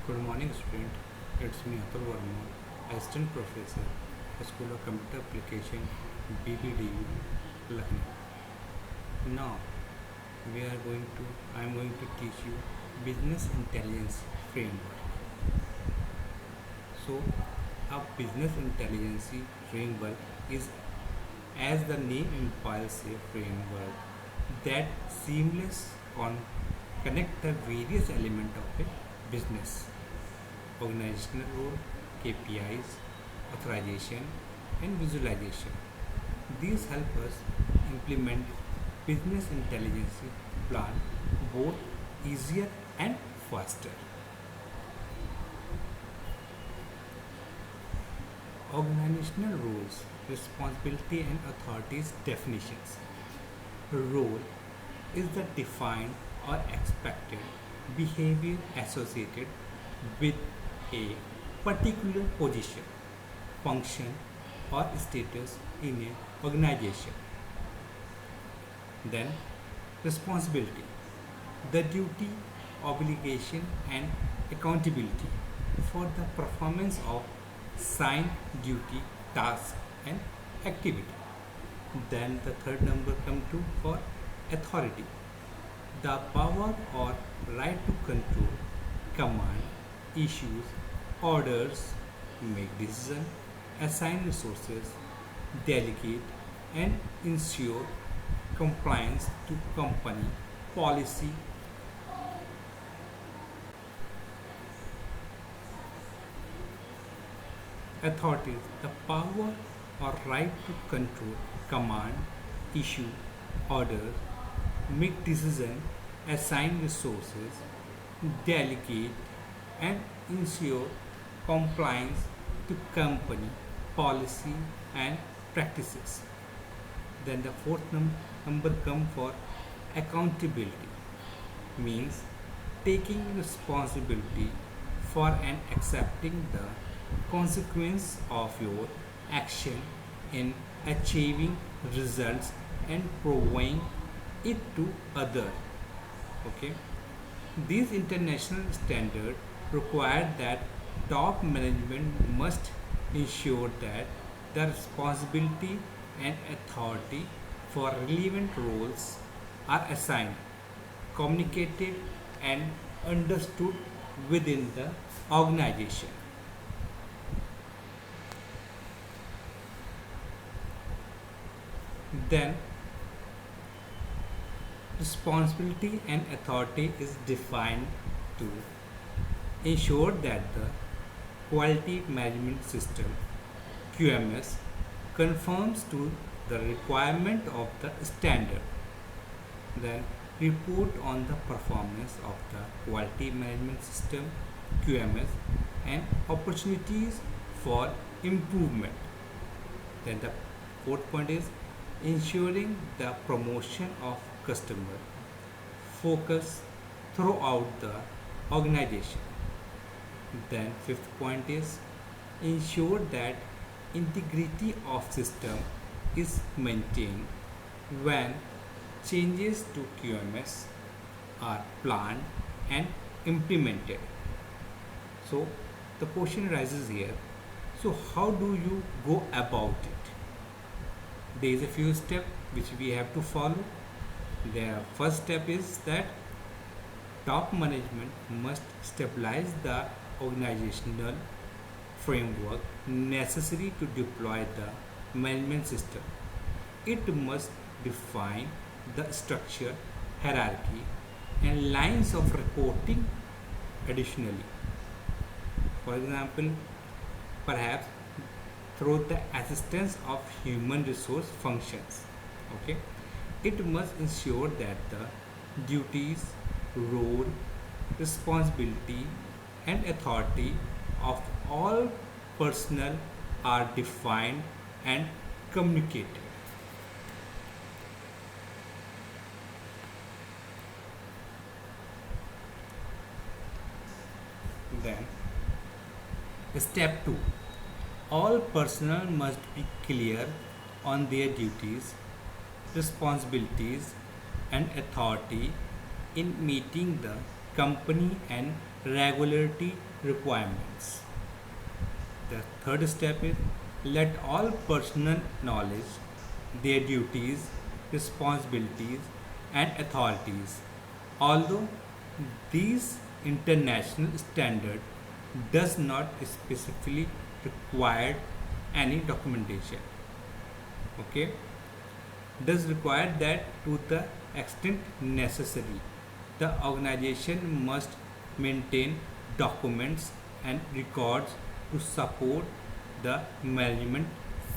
Good morning, student. It's me, Atul Verma, Assistant Professor, School of Computer Application, BBDU, Lucknow. Now, I am going to teach you Business Intelligence Framework. So, a Business Intelligence Framework is, as the name implies, a framework that seamless on connect the various elements of a business organizational role, KPIs, authorization, and visualization. These help us implement business intelligence plan both easier and faster. Organizational roles, responsibility, and authorities definitions. Role is the defined or expected behavior associated with a particular position, function, or status in an organization. Then, responsibility, the duty, obligation, and accountability for the performance of signed duty, task, and activity. Then the third number come to for authority, the power or right to control, command, issues, orders, make decision, assign resources, delegate, and ensure compliance to company policy. Authorities, the power or right to control, command, issue, orders, make decision, assign resources, delegate, and ensure compliance to company policy and practices. Then the fourth number come for accountability, means taking responsibility for and accepting the consequence of your action in achieving results and proving it to other. Okay, these international standards require that top management must ensure that the responsibility and authority for relevant roles are assigned, communicated, and understood within the organization. Then, responsibility and authority is defined to ensure that the quality management system QMS conforms to the requirement of the standard. Then report on the performance of the quality management system QMS and opportunities for improvement. Then the fourth point is ensuring the promotion of customer focus throughout the organization. Then fifth point is ensure that integrity of system is maintained when changes to QMS are planned and implemented. So the question arises here. So how do you go about it? There is a few steps which we have to follow. The first step is that top management must stabilize the organizational framework necessary to deploy the management system. It must define the structure, hierarchy, and lines of reporting additionally. For example, perhaps through the assistance of human resource functions. Okay, it must ensure that the duties, role, responsibility, and authority of all personnel are defined and communicated. Then, step 2, all personnel must be clear on their duties, responsibilities, and authority in meeting the company and regularity requirements. The third step is let all personnel knowledge their duties, responsibilities, and authorities. Although these international standard does not specifically require any documentation. Okay, does require that to the extent necessary. The organization must maintain documents and records to support the management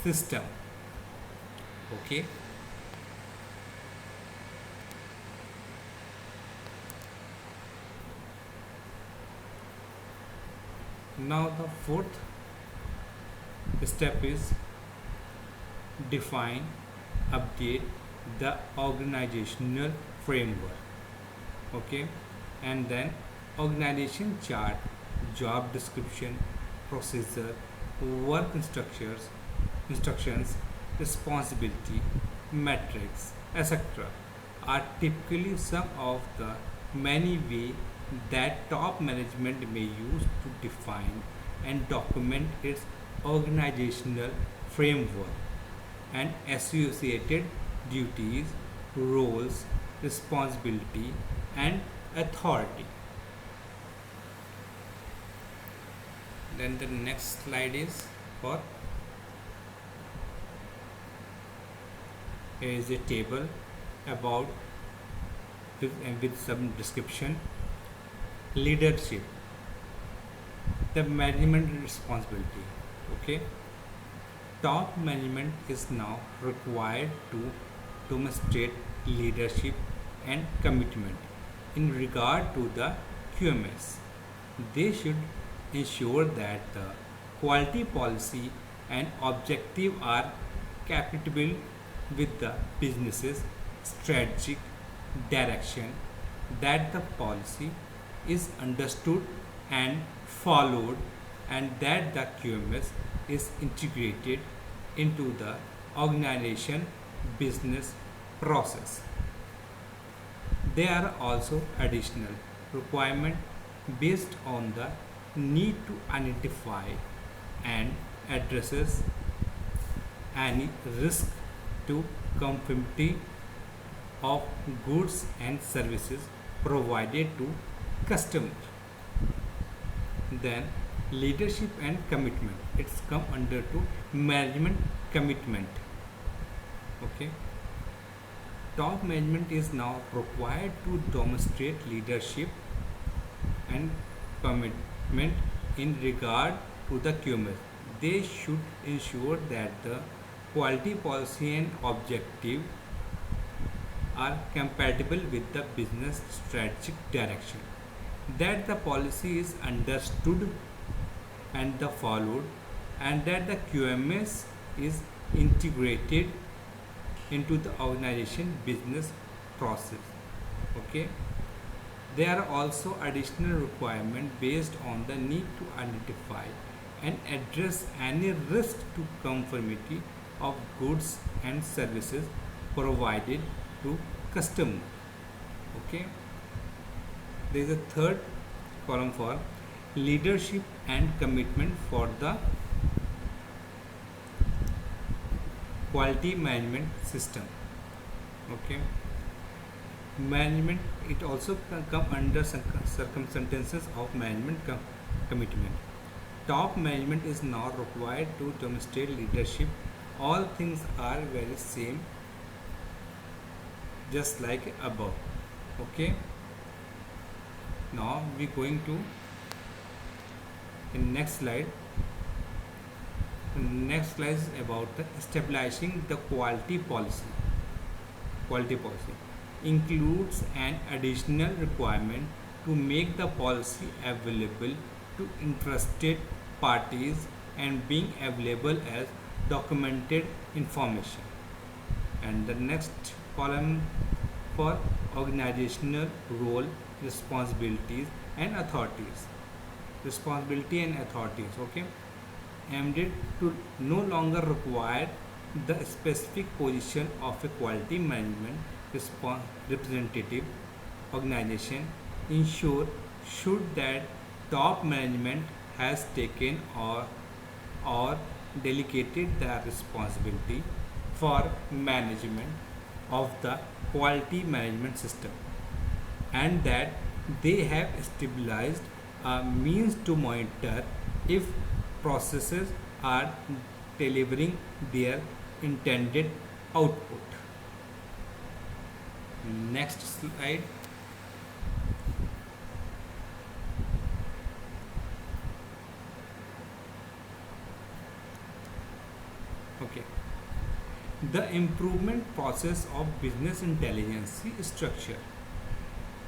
system. Okay, now the fourth step is define, update the organizational framework. Okay, and then organization chart, job description, procedure, work instructions, responsibility, metrics, etc. are typically some of the many ways that top management may use to define and document its organizational framework and associated duties, roles, responsibility, and authority. Then the next slide is for is a table about with some description. Leadership, the management responsibility. Okay, top management is now required to demonstrate leadership and commitment in regard to the QMS. They should ensure that the quality policy and objective are compatible with the business's strategic direction, that the policy is understood and followed, and that the QMS is integrated into the organization business process. There are also additional requirements based on the need to identify and addresses any risk to conformity of goods and services provided to customers. Then leadership and commitment, it's come under to management commitment. Okay, top management is now required to demonstrate leadership and commitment in regard to the QMS. They should ensure that the quality policy and objective are compatible with the business strategic direction, that the policy is understood and the followed, and that the QMS is integrated into the organization business process. Okay, there are also additional requirements based on the need to identify and address any risk to conformity of goods and services provided to customer. Okay, there is a third column for leadership and commitment for the quality management system. Okay, management, it also come under circumstances of management commitment. Top management is now required to demonstrate leadership. All things are very same, just like above. Okay, now we going to in next slide. Next slide is about the establishing the quality policy. Quality policy includes an additional requirement to make the policy available to interested parties and being available as documented information. And the next column for organizational role, responsibilities and authorities. Responsibility and authorities. Okay, aimed to no longer require the specific position of a quality management representative. Organization ensure should that top management has taken or delegated the responsibility for management of the quality management system, and that they have stabilized a means to monitor if processes are delivering their intended output. Next slide. Okay. The improvement process of business intelligence structure.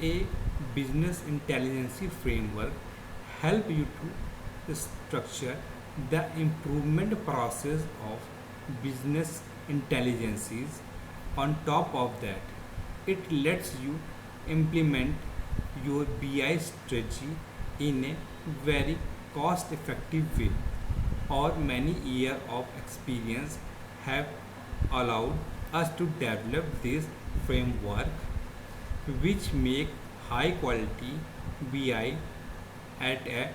A business intelligence framework help you to structure the improvement process of business intelligences. On top of that, it lets you implement your BI strategy in a very cost effective way. Or many years of experience have allowed us to develop this framework which make high quality BI at a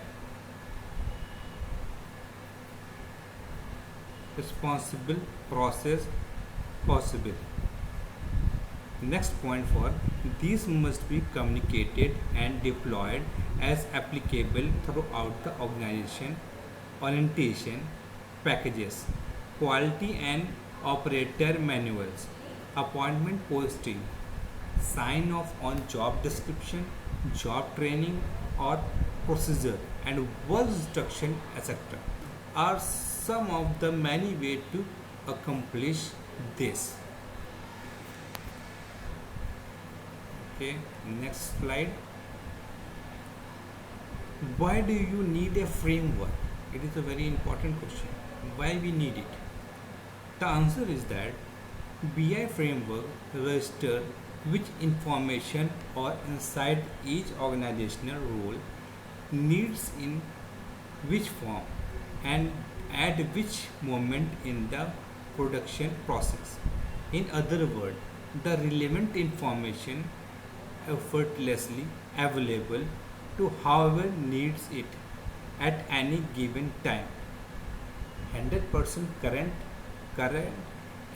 responsible process possible. Next point for these must be communicated and deployed as applicable throughout the organization. Orientation packages, quality and operator manuals, appointment posting, sign off on job description, job training or procedure, and work instruction, etc. are some of the many ways to accomplish this. Okay, next slide. Why do you need a framework? It is a very important question. Why we need it? The answer is that BI framework register which information or inside each organizational role needs in which form and at which moment in the production process. In other words, the relevant information effortlessly available to whoever needs it at any given time. 100% current,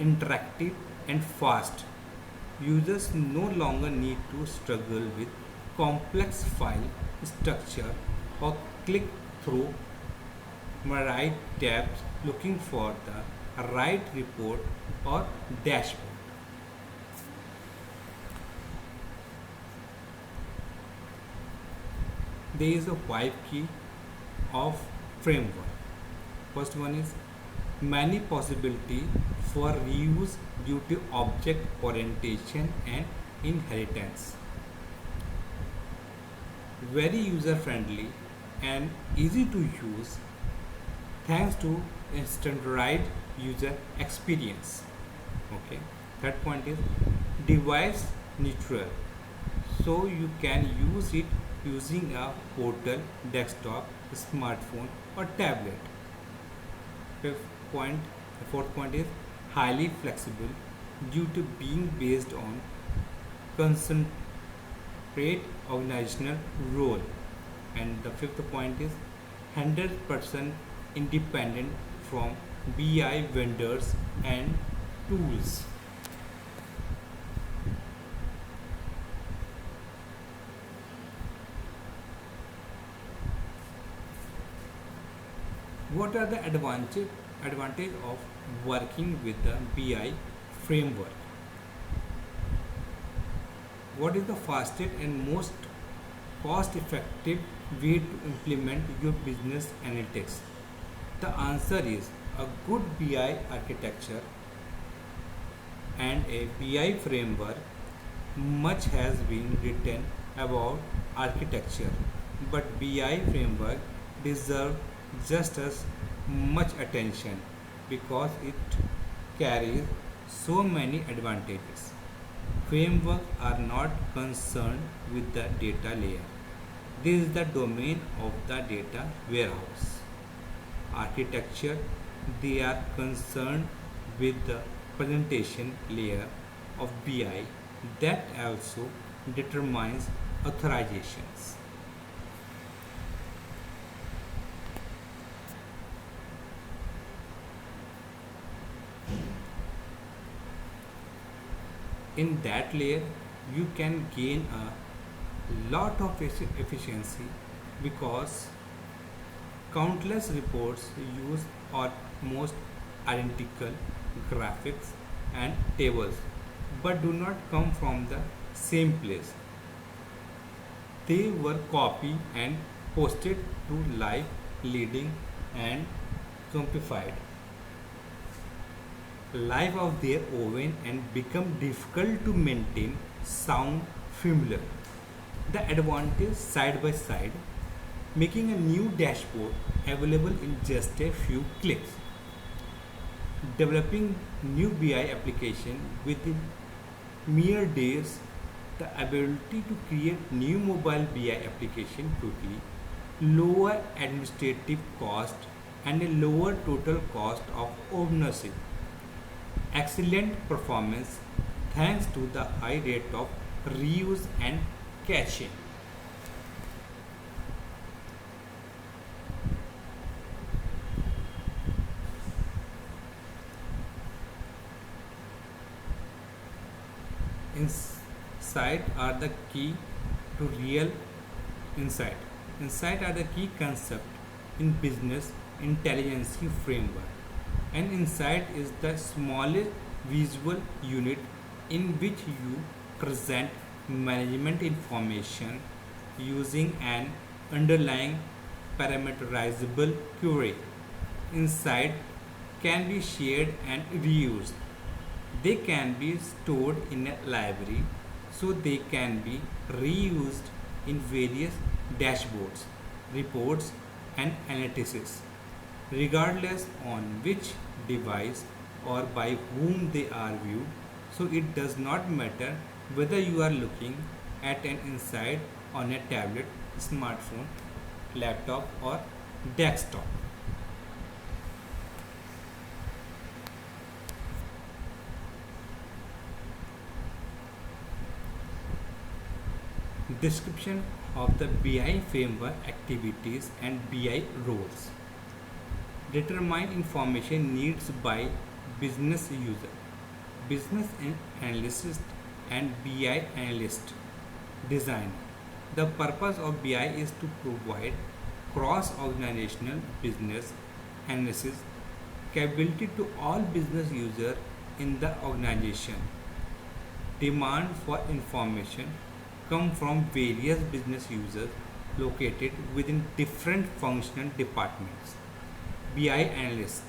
interactive and fast. Users no longer need to struggle with complex file structure or click through myriad tabs looking for the right report or dashboard. There is a five key of framework. First one is many possibility for reuse due to object orientation and inheritance. Very user friendly and easy to use thanks to standardized user experience. Okay. Third point is device neutral, so you can use it using a portal, desktop, smartphone or tablet. Fifth point, the fourth point is highly flexible due to being based on concentrate organizational role. And the fifth point is 100% independent from BI vendors and tools. What are the advantage of working with the BI framework? What is the fastest and most cost effective way to implement your business analytics? The answer is a good BI architecture and a BI framework. Much has been written about architecture, but BI framework deserves just as much attention because it carries so many advantages. Frameworks are not concerned with the data layer. This is the domain of the data warehouse. Architecture, they are concerned with the presentation layer of BI that also determines authorizations. In that layer, you can gain a lot of efficiency because countless reports use almost identical graphics and tables but do not come from the same place. They were copied and posted to live, leading, and zombified life of their own and become difficult to maintain sound familiar. The advantage side by side, making a new dashboard available in just a few clicks. Developing new BI application within mere days, the ability to create new mobile BI application quickly, lower administrative cost and a lower total cost of ownership. Excellent performance thanks to the high rate of reuse and caching. Insight are the key to real insight. Insight are the key concept in business intelligence framework. An insight is the smallest visual unit in which you present management information using an underlying parameterizable query. Insight can be shared and reused. They can be stored in a library so they can be reused in various dashboards, reports, and analysis, regardless on which device or by whom they are viewed. So it does not matter whether you are looking at an insight on a tablet, smartphone, laptop, or desktop. Description of the BI framework activities and BI roles. Determine information needs by business user, business analyst, and BI analyst, designer. The purpose of BI is to provide cross-organizational business analysis capability to all business users in the organization. Demand for information come from various business users located within different functional departments. BI analyst,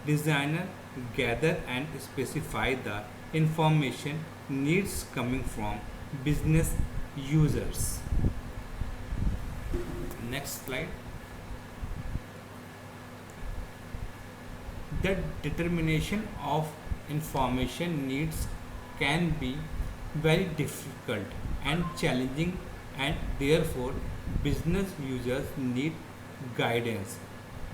designer gather and specify the information needs coming from business users. Next slide. The determination of information needs can be very difficult and challenging, and therefore business users need guidance.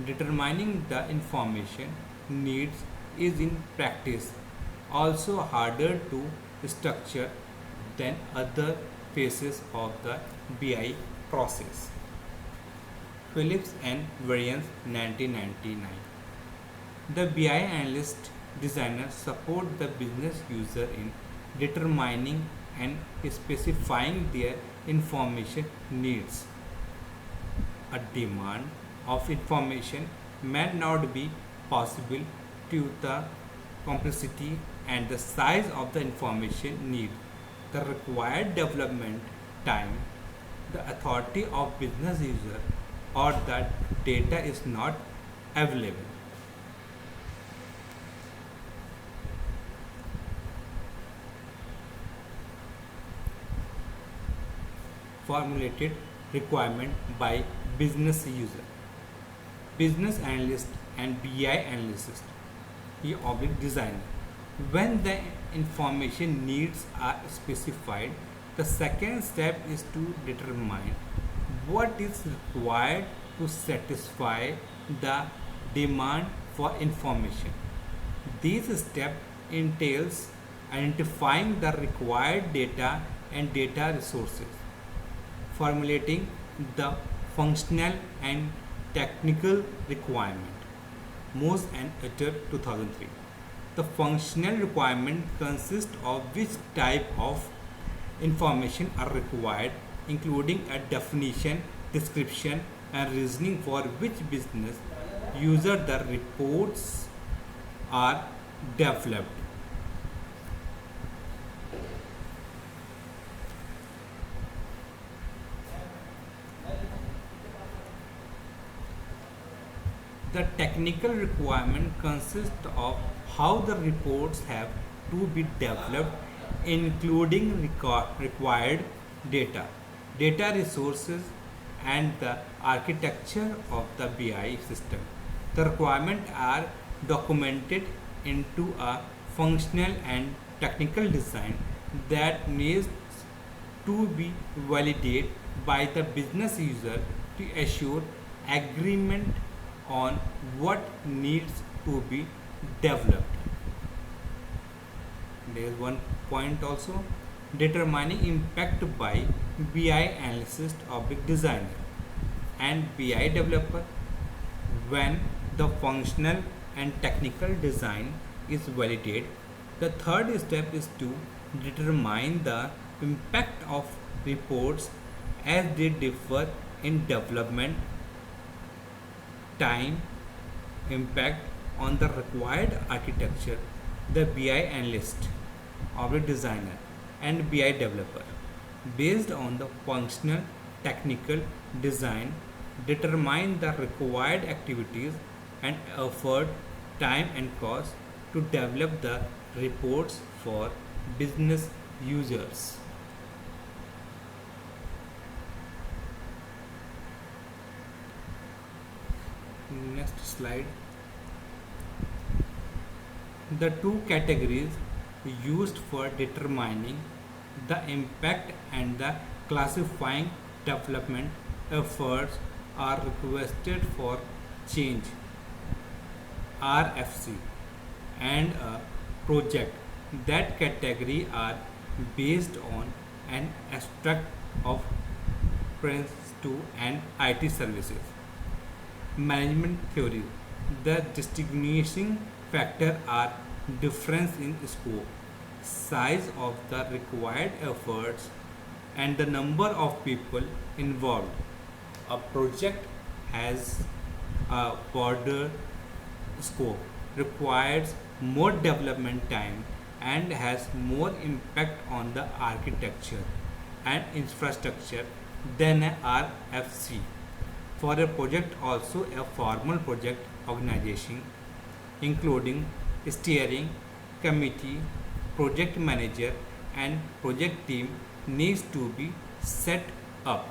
Determining the information needs is in practice also harder to structure than other phases of the BI process. Phillips and Variance 1999. The BI analyst designer support the business user in determining and specifying their information needs. A demand of information may not be possible due to the complexity and the size of the information need, the required development time, the authority of business user, or that data is not available. Formulated requirement by business user, business analyst, and BI analyst, designer. When the information needs are specified, the second step is to determine what is required to satisfy the demand for information. This step entails identifying the required data and data resources, formulating the functional and technical requirement. Mose and Utter 2003. The functional requirement consists of which type of information are required, including a definition, description, and reasoning for which business user the reports are developed. The technical requirement consists of how the reports have to be developed, including required data, data resources, and the architecture of the BI system. The requirements are documented into a functional and technical design that needs to be validated by the business user to assure agreement on what needs to be developed. There is one point also, determining impact by BI analyst or big designer and BI developer. When the functional and technical design is validated, the third step is to determine the impact of reports as they differ in development time, impact on the required architecture. The BI analyst or the designer and BI developer, based on the functional technical design, determine the required activities and effort, time and cost to develop the reports for business users. Next slide. The two categories used for determining the impact and the classifying development efforts are requested for change RFC and a project. That category are based on an abstract of Prince 2 and IT services. Management theory. The distinguishing factor are difference in scope, size of the required efforts, and the number of people involved. A project has a broader scope, requires more development time, and has more impact on the architecture and infrastructure than a RFC. For a project, also a formal project organization, including steering committee, project manager, and project team, needs to be set up.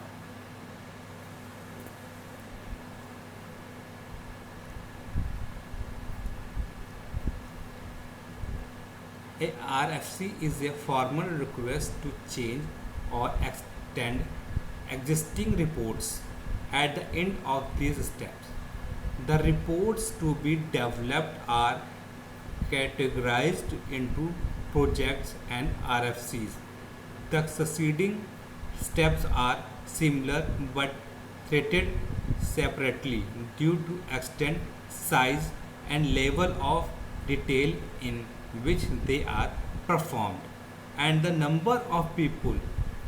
A RFC is a formal request to change or extend existing reports. At the end of these steps, the reports to be developed are categorized into projects and RFCs. The succeeding steps are similar but treated separately due to extent, size, and level of detail in which they are performed, and the number of people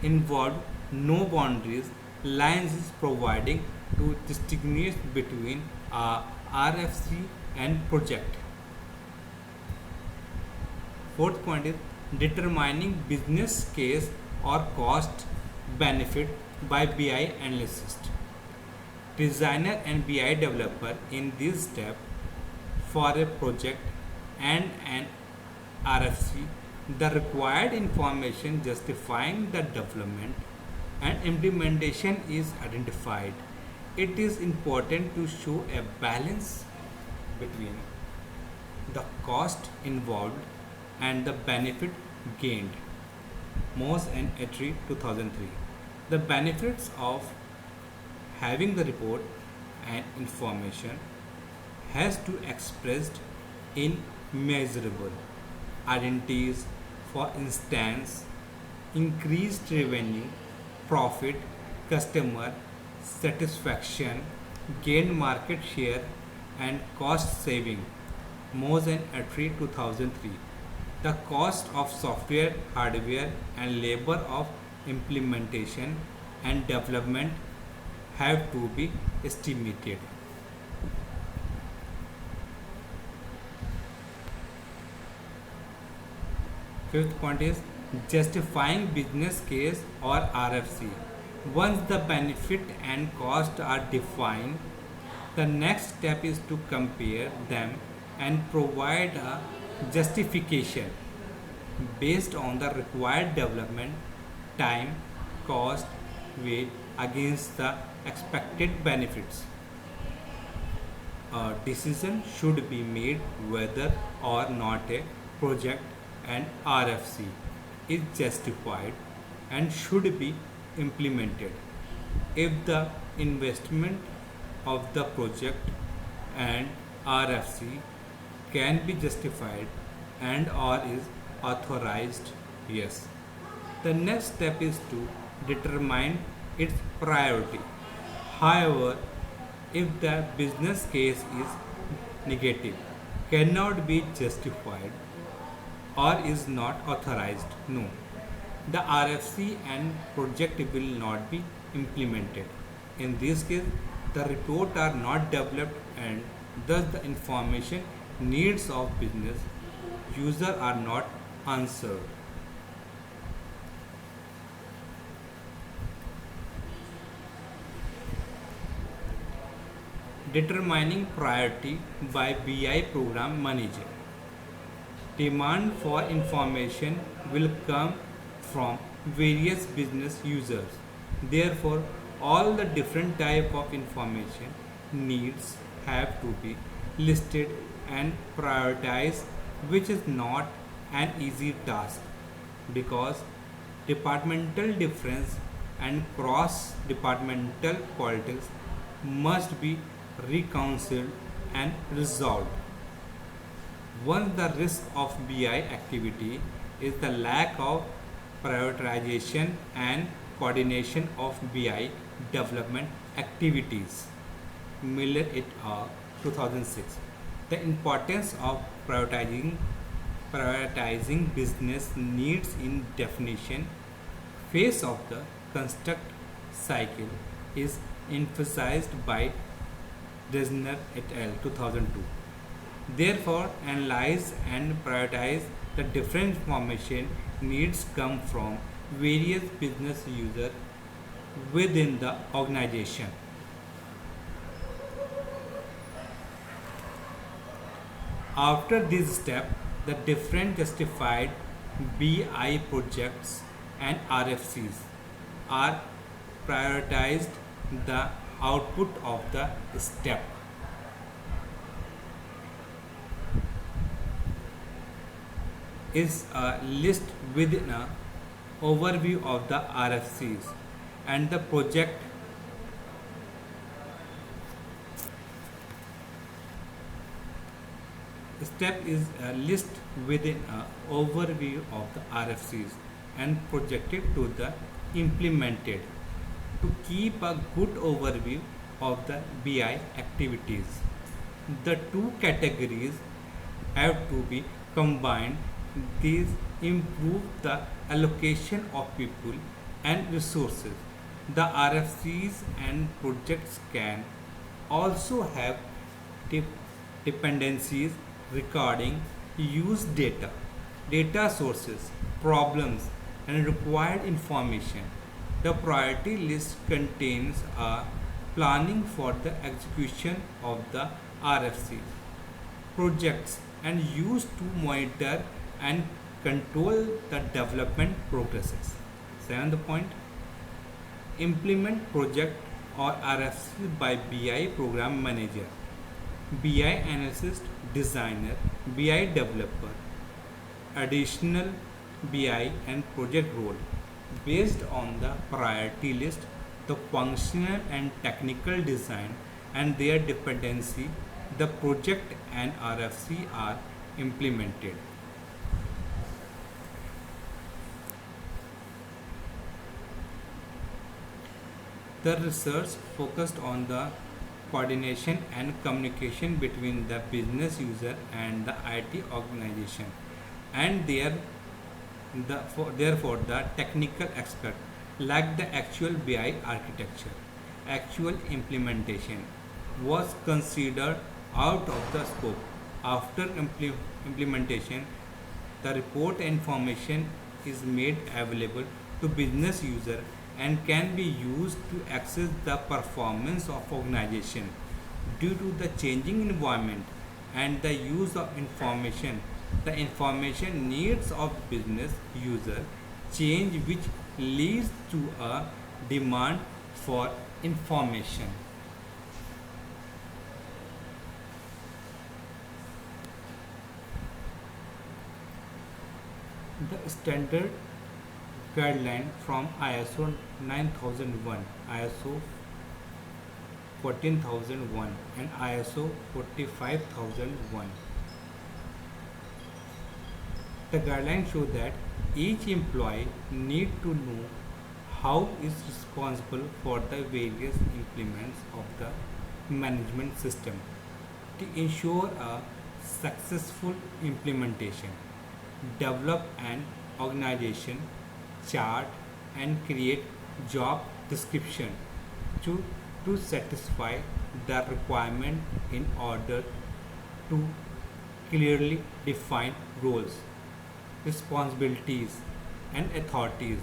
involved. No boundaries lines is providing to distinguish between a RFC and project. Fourth point is determining business case or cost benefit by BI analyst, designer and BI developer. In this step, for a project and an RFC, the required information justifying the development and implementation is identified. It is important to show a balance between the cost involved and the benefit gained. Moss and Etri 2003. The benefits of having the report and information has to expressed in measurable identities, for instance, increased revenue, profit, customer satisfaction, gain market share, and cost saving. Mohs and Attree 2003. The cost of software, hardware, and labor of implementation and development have to be estimated. Fifth point is justifying business case or RFC. Once the benefit and cost are defined, the next step is to compare them and provide a justification based on the required development time, cost, weight against the expected benefits. A decision should be made whether or not a project and RFC is justified and should be implemented. If the investment of the project and RFC can be justified and or is authorized, yes. The next step is to determine its priority. However, if the business case is negative, cannot be justified, or is not authorized, no, the RFC and project will not be implemented. In this case, the report are not developed and thus the information needs of business user are not answered. Determining priority by BI program manager. Demand for information will come from various business users. Therefore, all the different type of information needs have to be listed and prioritized, which is not an easy task because departmental difference and cross departmental politics must be reconciled and resolved. One, the risk of BI activity is the lack of prioritization and coordination of BI development activities. Miller et al. 2006. The importance of prioritizing business needs in definition phase of the construct cycle is emphasized by Desner et al. 2002. Therefore, analyze and prioritize the different information needs come from various business users within the organization. After this step, the different justified BI projects and RFCs are prioritized the output of the step. Is a list within a overview of the RFCs and the project step is a list within a overview of the RFCs and projected to the implemented to keep a good overview of the BI activities. The two categories have to be combined. These improve the allocation of people and resources. The RFCs and projects can also have dependencies regarding used data, data sources, problems, and required information. The priority list contains a planning for the execution of the RFCs, projects, and used to monitor and control the development progresses. Seventh point, implement project or RFC by BI program manager, BI analyst, designer, BI developer, additional BI and project role. Based on the priority list, the functional and technical design and their dependency, the project and RFC are implemented. The research focused on the coordination and communication between the business user and the IT organization, and therefore the technical aspect like the actual BI architecture, actual implementation was considered out of the scope. After implementation, the report information is made available to business user and can be used to access the performance of organization. Due to the changing environment and the use of information, the information needs of business user change, which leads to a demand for information. The standard guideline from ISO 9001, ISO 14001 and ISO 45001. The guidelines show that each employee need to know how is responsible for the various implements of the management system to ensure a successful implementation. Develop an organization chart and create job description to, to satisfy the requirement in order to clearly define roles, responsibilities and authorities,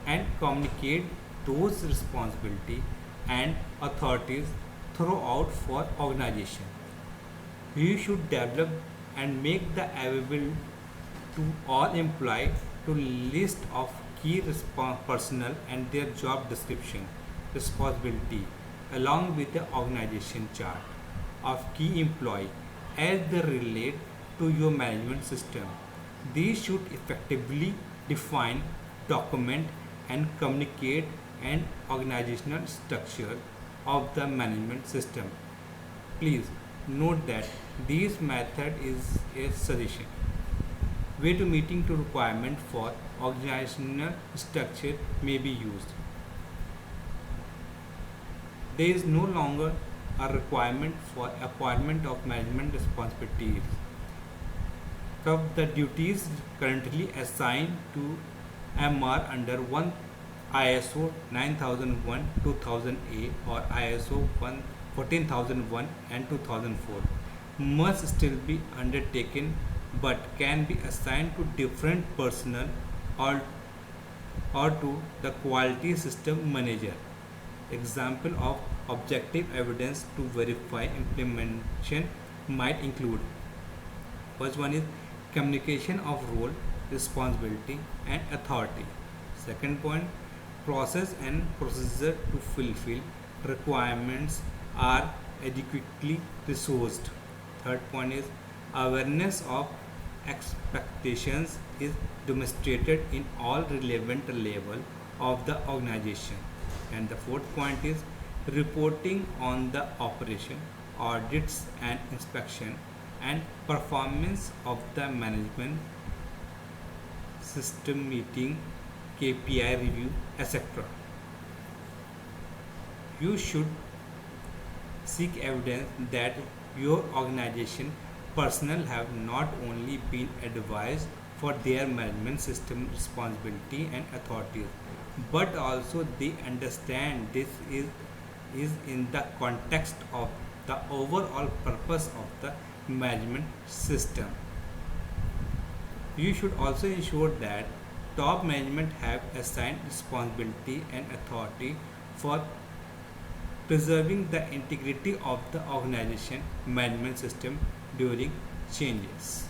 and communicate those responsibilities and authorities throughout for organization. You should develop and make the available to all employees to list of key personnel and their job description, responsibility, along with the organization chart of key employee as they relate to your management system. These should effectively define, document, and communicate an organizational structure of the management system. Please note that this method is a suggestion. Way to meeting to requirement for organizational structure may be used. There is no longer a requirement for appointment of management responsibilities. So the duties currently assigned to MR under 1 ISO 9001 2000A or ISO 14001 and 2004 must still be undertaken but can be assigned to different personnel or, or to the quality system manager. Example of objective evidence to verify implementation might include: first one is communication of role, responsibility and authority. Second point, process and procedure to fulfill requirements are adequately resourced. Third point is awareness of expectations is demonstrated in all relevant level of the organization. And the fourth point is reporting on the operation, audits and inspection and performance of the management system meeting KPI review, etc. You should seek evidence that your organization personnel have not only been advised for their management system responsibility and authorities, but also they understand is in the context of the overall purpose of the management system. You should also ensure that top management have assigned responsibility and authority for preserving the integrity of the organization management system during changes.